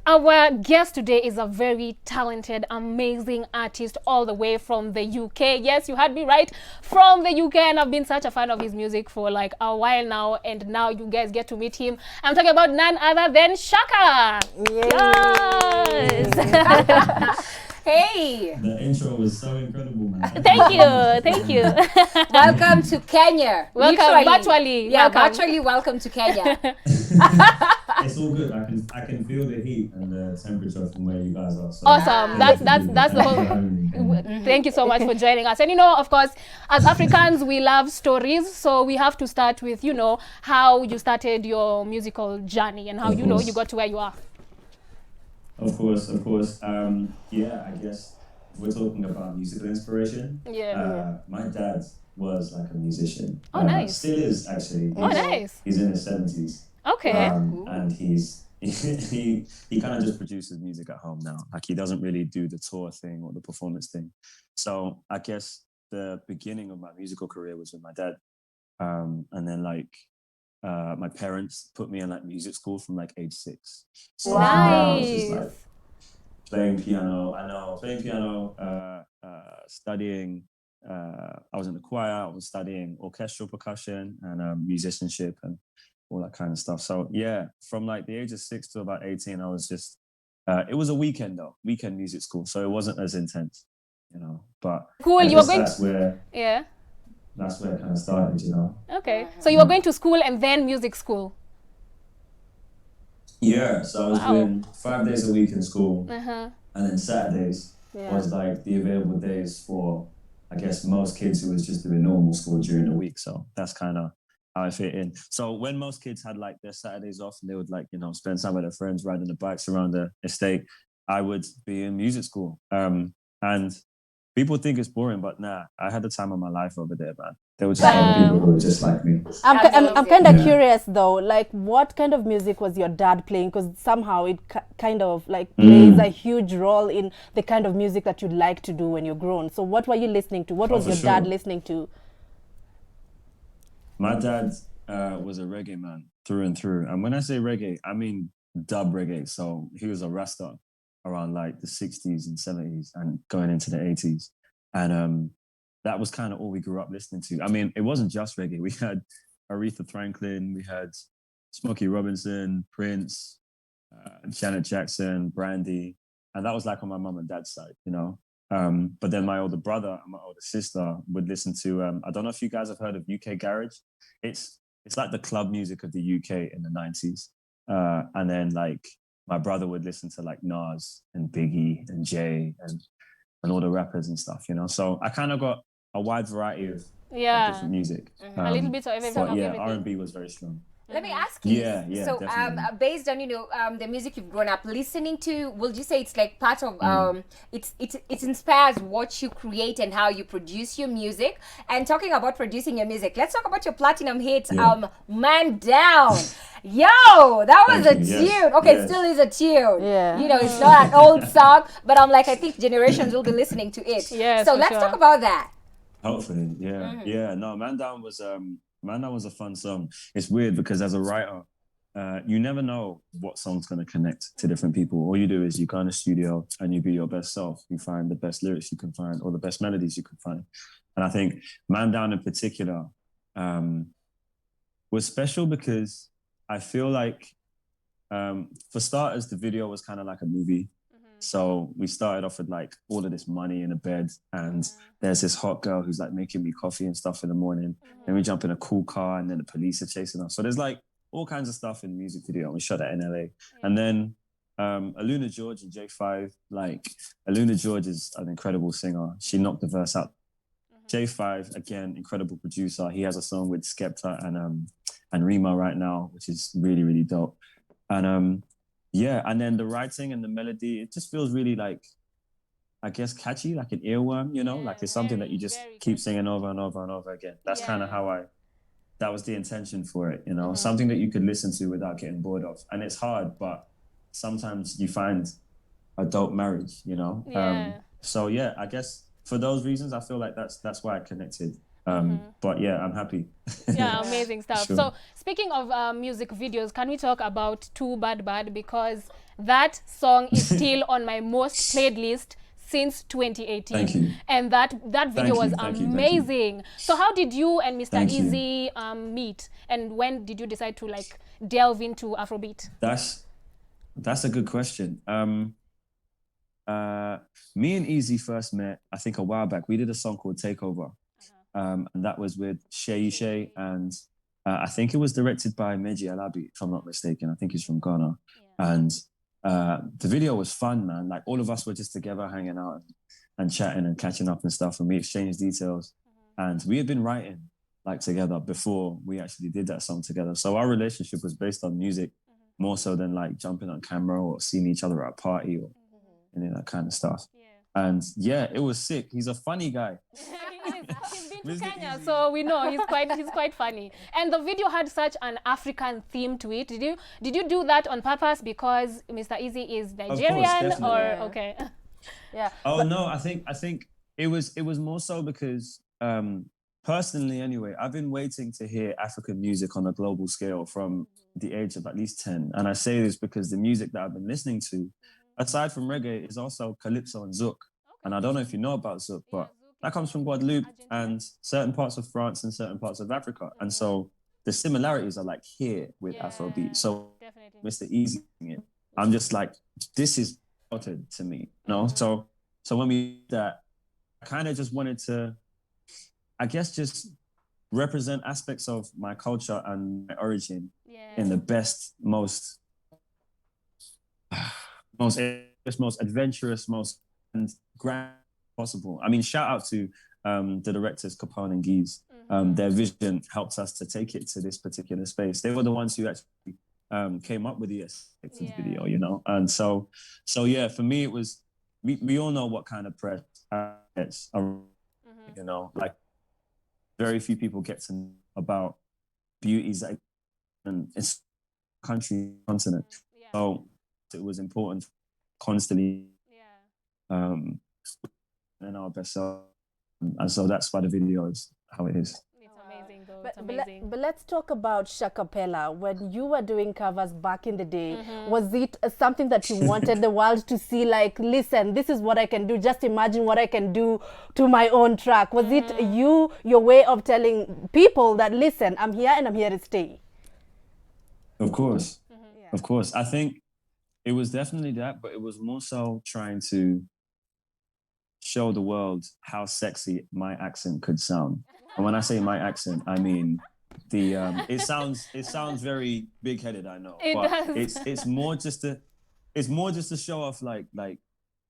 Our guest today is a very talented, amazing artist all the way from the UK. Yes, you heard me right, from the UK, and I've been such a fan of his music for like a while now, and now you guys get to meet him. I'm talking about none other than Shakka. Yes. Hey! The intro was so incredible, man. Thank you, thank you. Welcome to Kenya. Welcome, virtually. Yeah, welcome. virtually welcome to Kenya. It's all good. I can feel the heat and the temperature from where you guys are. So Awesome. That's the whole. Thank you so much for joining us. And of course, as Africans, we love stories. So we have to start with, how you started your musical journey and how you got to where you are. Of course. Yeah, I guess we're talking about musical inspiration. My dad was like a musician. Oh, nice. Still is, actually. Nice. He's in his 70s. Okay. And he kind of just produces music at home now. Like, he doesn't really do the tour thing or the performance thing. So I guess the beginning of my musical career was with my dad. And then my parents put me in like music school from like age 6. So I was just like playing piano, studying. I was in the choir. I was studying orchestral percussion and musicianship and all that kind of stuff. So yeah, from like the age of 6 to about 18, I was just. It was a weekend music school, so it wasn't as intense, But cool. You were going. That's where it kind of started, Okay. So you were going to school and then music school? Yeah, so I was doing 5 days a week in school. And then Saturdays was like the available days for, I guess, most kids who was just doing normal school during the week. So that's kind of how I fit in. So when most kids had like their Saturdays off and they would spend time with their friends riding the bikes around the estate, I would be in music school. And people think it's boring, but nah, I had the time of my life over there, man. There were just people who were just like me. I'm kind of curious though, like what kind of music was your dad playing? Because somehow it kind of like plays a huge role in the kind of music that you'd like to do when you're grown. So what were you listening to? What was your dad listening to? My dad was a reggae man through and through. And when I say reggae, I mean dub reggae. So he was a Rasta around like the 60s and 70s and going into the 80s. And that was kind of all we grew up listening to. I mean, it wasn't just reggae. We had Aretha Franklin, we had Smokey Robinson, Prince, Janet Jackson, Brandy. And that was like on my mum and dad's side, But then my older brother and my older sister would listen to, I don't know if you guys have heard of UK Garage. It's like the club music of the UK in the 90s. And then like my brother would listen to like Nas and Biggie and Jay and all the rappers and stuff, So I kind of got a wide variety of different music. A little bit of everything. But yeah, R&B was very strong. Let me ask you. Yeah. So, based on the music you've grown up listening to, would you say it's like part of it inspires what you create and how you produce your music? And talking about producing your music, let's talk about your platinum hit, "Man Down." Yo, that was a tune. Yes. Okay, Yes. it still is a tune. Yeah. It's not an old song, but I think generations will be listening to it. Yes, so for let's sure. talk about that. Hopefully, yeah. Yeah, no, Man Down was a fun song. It's weird because as a writer, you never know what song's going to connect to different people. All you do is you go in the studio and you be your best self. You find the best lyrics you can find or the best melodies you can find. And I think Man Down in particular was special because I feel like, for starters, the video was kind of like a movie. So we started off with like all of this money in a bed and there's this hot girl who's like making me coffee and stuff in the morning. Then we jump in a cool car and then the police are chasing us. So there's like all kinds of stuff in the music video. We shot that in LA. And then Aluna George and J5, like Aluna George is an incredible singer. She knocked the verse out. J5, again, incredible producer. He has a song with Skepta and Rima right now, which is really, really dope. And and then the writing and the melody, it just feels really like, I guess, catchy, like an earworm, like it's something that you just keep singing over and over and over again. That's kind of how that was the intention for it, something that you could listen to without getting bored of. And it's hard, but sometimes you find a dope marriage, So yeah, I guess for those reasons, I feel like that's why I connected But yeah, I'm happy. Yeah, amazing stuff. Sure. So speaking of music videos, can we talk about Too Bad Bad, because that song is still on my most played list since 2018. Thank you. And that video was Thank you. amazing. So how did you and Mr. Thank you. Easy meet, and when did you decide to like delve into Afrobeat? That's a good question. Me and Easy first met, I think, a while back. We did a song called Takeover, and that was with Shay, and I think it was directed by Meji Alabi, if I'm not mistaken. I think he's from Ghana, and the video was fun, man. Like all of us were just together, hanging out and chatting and catching up and stuff, and we exchanged details, and we had been writing like together before we actually did that song together. So our relationship was based on music more so than like jumping on camera or seeing each other at a party or any of that kind of stuff. And yeah, it was sick. He's a funny guy. He's been to Kenya, so we know he's quite funny. And the video had such an African theme to it. Did you do that on purpose because Mr. Easy is Nigerian, or okay? Yeah. Oh no, I think it was more so because personally anyway, I've been waiting to hear African music on a global scale from the age of at least 10. And I say this because the music that I've been listening to, aside from reggae, is also calypso and zouk. And I don't know if you know about zouk, but that comes from Guadeloupe and certain parts of France and certain parts of Africa. And so the similarities are like here with Afrobeat. So Mr. Easy, I'm just like, this is important to me, you know? So when we did that, I kind of just wanted to, I guess, just represent aspects of my culture and my origin in the best, most adventurous, most grand possible. I mean, shout out to the directors Capone and Geese. Their vision helped us to take it to this particular space. They were the ones who actually came up with the aesthetic for the video, you know. And so yeah, for me it was. We all know what kind of press it's, you know, like very few people get to know about beauties that and it's country, continent. So it was important constantly in our best self. And so that's why the video is how it is. It's amazing though. It's amazing. But let's talk about Shakka. When you were doing covers back in the day, was it something that you wanted the world to see, like, listen, this is what I can do, just imagine what I can do to my own track? Was it your way of telling people that, listen, I'm here and I'm here to stay? Of course. Of course. I think it was definitely that, but it was more so trying to show the world how sexy my accent could sound. And when I say my accent, I mean the it sounds very big-headed, I know. But it's more just to show off like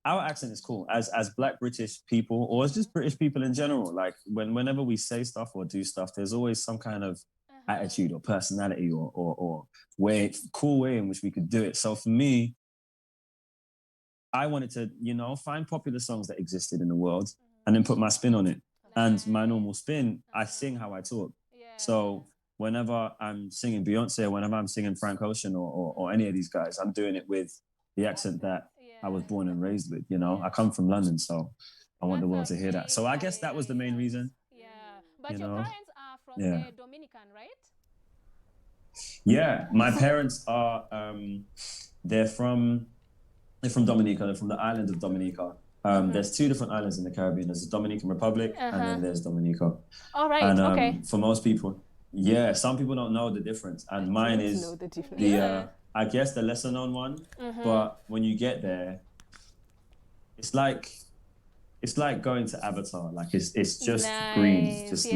our accent is cool as Black British people, or as just British people in general. Like whenever we say stuff or do stuff, there's always some kind of attitude or personality or cool way in which we could do it. So for me, I wanted to, you know, find popular songs that existed in the world and then put my spin on it. And my normal spin, I sing how I talk. So whenever I'm singing Beyonce, whenever I'm singing Frank Ocean or any of these guys, I'm doing it with the accent that I was born and raised with, you know. I come from London, so I want the world to hear that. So I guess that was the main reason. Yeah, but your parents are from the Dominican, right? Yeah, my parents are, they're from Dominica, they're from the island of Dominica. There's two different islands in the Caribbean. There's the Dominican Republic and then there's Dominica. All right, and, for most people, some people don't know the difference. And mine is I guess the lesser known one. But when you get there, it's like going to Avatar. Like it's just green, just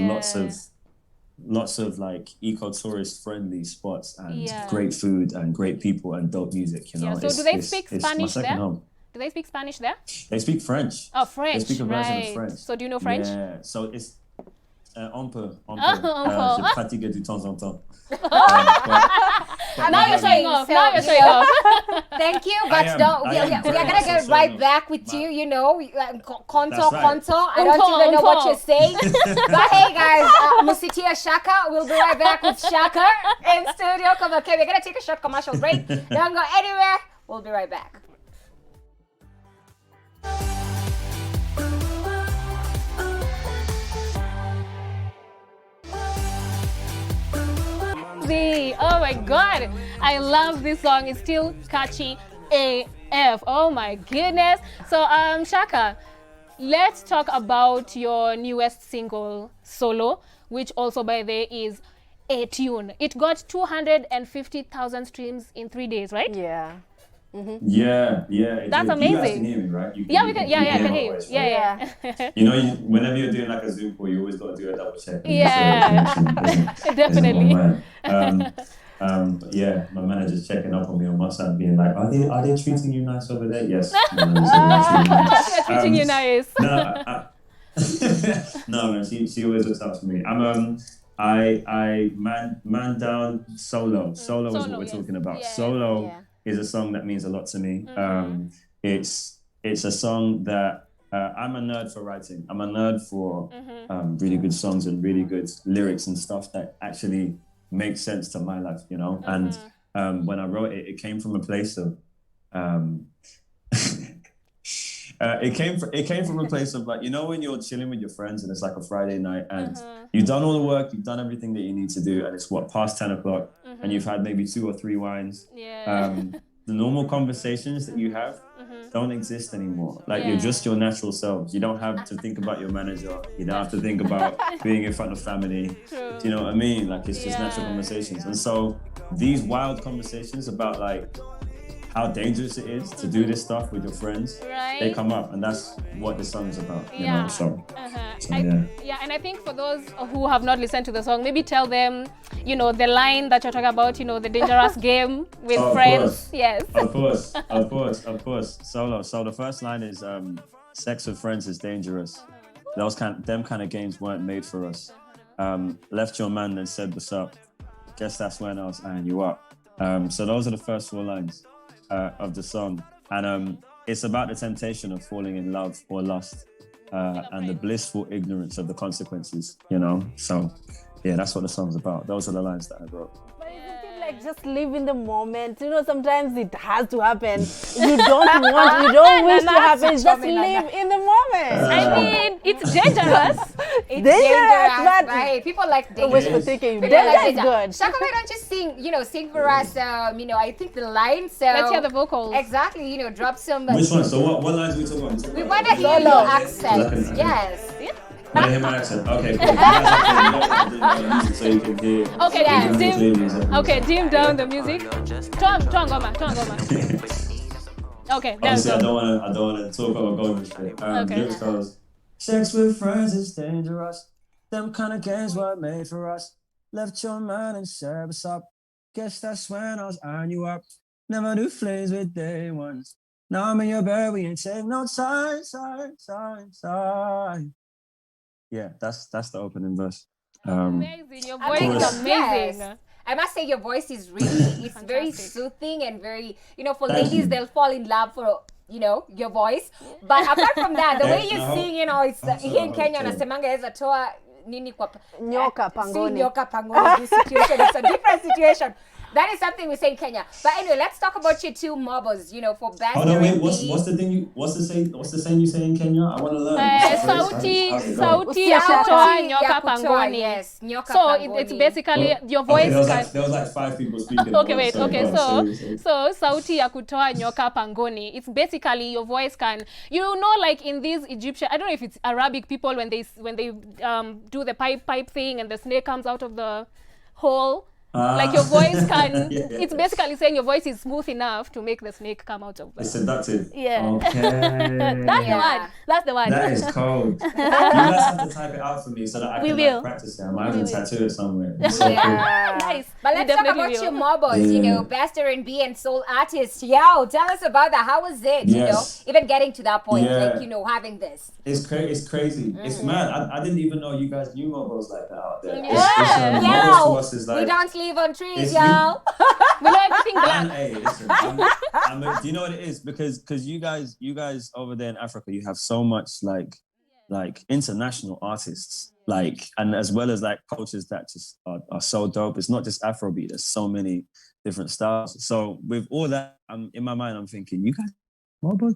lots of like eco-tourist friendly spots and great food and great people and dope music, you know. So do they speak Spanish there? Home. Do they speak Spanish there? They speak French. Oh, French. They speak a version of French. So do you know French? Yeah, so it's un peu. Je pratique de temps en temps. Now you're showing off. Thank you, but we are gonna get right back with you. You know, contour. I don't even know what you're saying. But hey, guys, Musitia Shakka. We'll be right back with Shakka in studio. Okay, we're gonna take a short commercial break. Don't go anywhere. We'll be right back. my God. I love this song. It's still catchy AF. Oh my goodness. So, Shakka, let's talk about your newest single, Solo, which also, by the way, is a tune. It got 250,000 streams in 3 days, right? Yeah. Yeah. That's You guys amazing. can hear me, right? Yeah, we can. Yeah, I can hear you. voice, right? Yeah. You know, whenever you're doing like a Zoom call, you always got to do a double check. Yeah. Definitely. Yeah, my manager's checking up on me on WhatsApp, being like, "Are they treating you nice over there?" Yes. They're treating you nice. No, man. She always looks out for me. I man down Solo. Solo is what we're talking about. Yeah. Solo is a song that means a lot to me. It's a song that I'm a nerd for writing. I'm a nerd for really good songs and really good lyrics and stuff that actually make sense to my life, you know. And when I wrote it, it came from a place of it came from a place of, like, you know, when you're chilling with your friends and it's like a Friday night and you've done all the work, you've done everything that you need to do, and it's past 10 o'clock and you've had maybe 2 or 3 wines. The normal conversations that you have don't exist anymore. Like, you're just your natural selves. You don't have to think about your manager. You don't have to think about being in front of family. True. Do you know what I mean? Like, it's just natural conversations. And so these wild conversations about, like, how dangerous it is to do this stuff with your friends, they come up, and that's what the song is about, you know? So, and I think for those who have not listened to the song, maybe tell them, you know, the line that you're talking about, you know, the dangerous game with friends. Yes. Of course. Solo. So the first line is, sex with friends is dangerous. Them kind of games weren't made for us. Left your man and said, what's up? Guess that's when I was eyeing you up. So those are the first 4 lines of the song. And it's about the temptation of falling in love or lust, and the blissful ignorance of the consequences, you know? So, yeah, that's what the song's about. Those are the lines that I wrote. But isn't it like just live in the moment? You know, sometimes it has to happen. You don't wish to happen. Just live in the moment. I mean, it's dangerous. It's dangerous, but right? People like dangerous. Wishful thinking. Danger is good. Shakka, why don't you sing for us, you know, I think the lines. Let's hear the vocals. Exactly, you know, drop some. Which one? So what lines are we talking about? We want to hear your accent. Yes. Want to hear my accent? Okay, cool. You guys have to know the music so you can hear. Okay, dim down the music. Tuangoma. Okay, obviously, I don't want to talk about going straight. Lyrics goes, sex with friends is dangerous. Them kind of games were made for us. Left your man and said, what's up? Guess that's when I was eyeing you up. Never do flames with day ones. Now I'm in your bed, we ain't take no time. Yeah, that's the opening verse. Amazing, your voice is amazing. Yes. I must say your voice is really, it's very soothing and very, you know, for ladies, they'll fall in love for, you know, your voice. But apart from that, the way you sing, you know, it's here in Kenya, nasemanga eza toa nini kwa nyoka pangoni. Nyoka pangoni. This situation, it's a different situation. That is something we say in Kenya. But anyway, let's talk about your 2 mobos, you know, for best. Oh no, wait, what's the saying you say in Kenya? I want to learn. Sauti ya kutoa nyoka pangoni. Yes, nyoka so pangoni. It's basically your voice. There was like 5 people speaking. So sauti ya kutoa nyoka pangoni. It's basically your voice can, you know, like in these Egyptian, I don't know if it's Arabic people when they do the pipe thing and the snake comes out of the hole. Like your voice can, it's basically saying your voice is smooth enough to make the snake come out of the... It's seductive. Yeah. Okay. That's the one. That is cold. You guys have to type it out for me so that I can like, practice it. I might even tattoo it somewhere. So cool. Nice. But let's talk about your mobos, you know, best R&B and soul artist. Yo, tell us about that. How was it, you know, even getting to that point, like, you know, having this? It's crazy. It's mad. I didn't even know you guys knew mobos like that out there. We don't live on trees, y'all. We know everything black. Hey, listen, do you know what it is? Because you guys over there in Africa, you have so much like international artists, like, and as well as like cultures that just are so dope. It's not just Afrobeat. There's so many different styles. So with all that, in my mind, I'm thinking, you guys, mobos.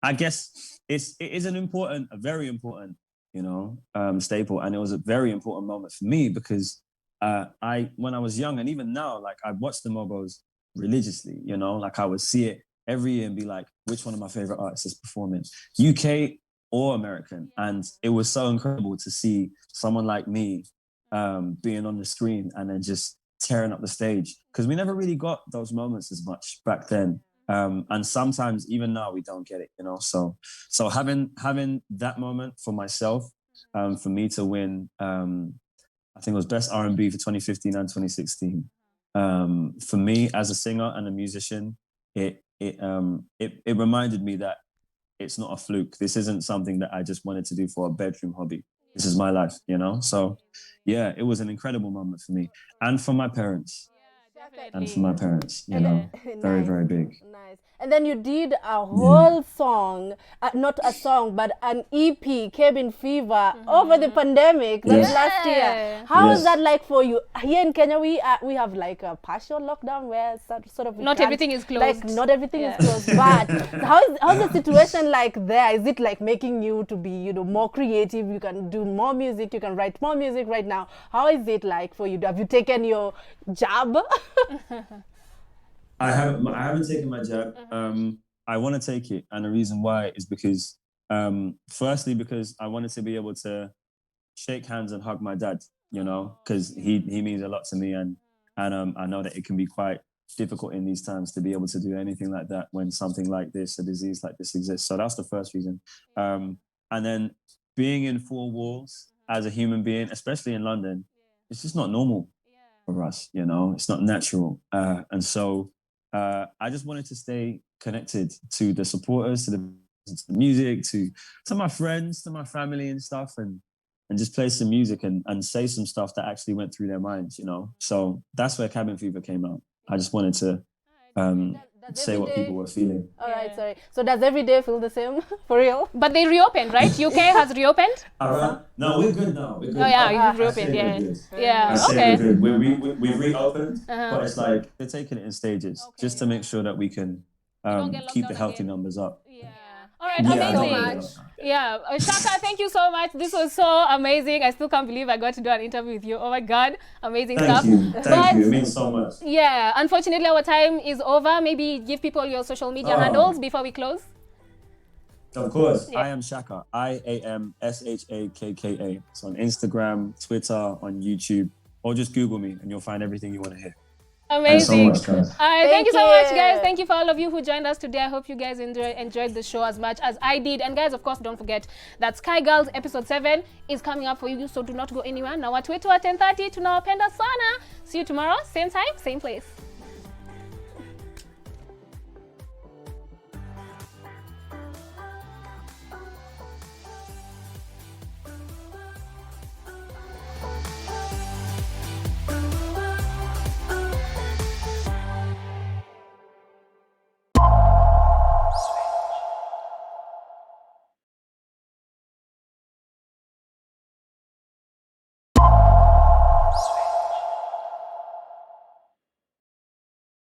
I guess it is a very important, you know, staple, and it was a very important moment for me because when I was young, and even now, like I watch the Mogos religiously, you know, like I would see it every year and be like, which one of my favorite artists is performing, UK or American? And it was so incredible to see someone like me being on the screen and then just tearing up the stage, because we never really got those moments as much back then. And sometimes even now we don't get it, you know. So having that moment for myself, for me to win, I think it was best R&B for 2015 and 2016. For me as a singer and a musician, it reminded me that it's not a fluke. This isn't something that I just wanted to do for a bedroom hobby. This is my life, you know? So yeah, it was an incredible moment for me and for my parents. And for my parents, you know, very, Nice. very big. Nice. And then you did a whole song, not a song, but an EP, Cabin Fever, over the pandemic. That's Yes. last year. How was Yes. that like for you? Here in Kenya, we have like a partial lockdown where sort of we Not can't- everything is Like closed. not everything is closed. But how's the situation like there? Is it like making you to be, you know, more creative? You can do more music. You can write more music right now. How is it like for you? Have you taken your jab? I haven't taken my jab. I want to take it, and the reason why is because, firstly, because I wanted to be able to shake hands and hug my dad. You know, because he means a lot to me, and I know that it can be quite difficult in these times to be able to do anything like that when something like this, a disease like this, exists. So that's the first reason. And then being in four walls as a human being, especially in London, it's just not normal for us. You know, it's not natural, and so. I just wanted to stay connected to the supporters, to the music, to my friends, to my family and stuff, and just play some music and say some stuff that actually went through their minds, you know. So that's where Cabin Fever came out. I just wanted to say what people were feeling. All right, sorry. So does every day feel the same for real? But they reopened, right? UK has reopened. No, we're good now. We're good. Oh yeah, I you've reopened. say Yeah, we're good. yeah. I say Okay. we're good. We've reopened, but it's like they're taking it in stages just to make sure that we can get keep locked the down healthy again. numbers up. Yeah. All right, Yeah, I amazing. don't wanna get locked down. Yeah, Shakka, thank you so much. This was so amazing. I still can't believe I got to do an interview with you. Oh my God, amazing stuff. Thank you. It means so much. Yeah, unfortunately our time is over. Maybe give people your social media handles before we close. Of course. I am Shakka. IAMSHAKKA. It's on Instagram, Twitter, on YouTube, or just Google me and you'll find everything you want to hear. Amazing. Thanks so much, guys. All right, thank you so much, you. guys. Thank you for all of you who joined us today. I hope you guys enjoyed the show as much as I did. And guys, of course, don't forget that Sky Girls episode 7 is coming up for you, so do not go anywhere. Now at 10:30 tunawapenda sana. See you tomorrow, same time, same place.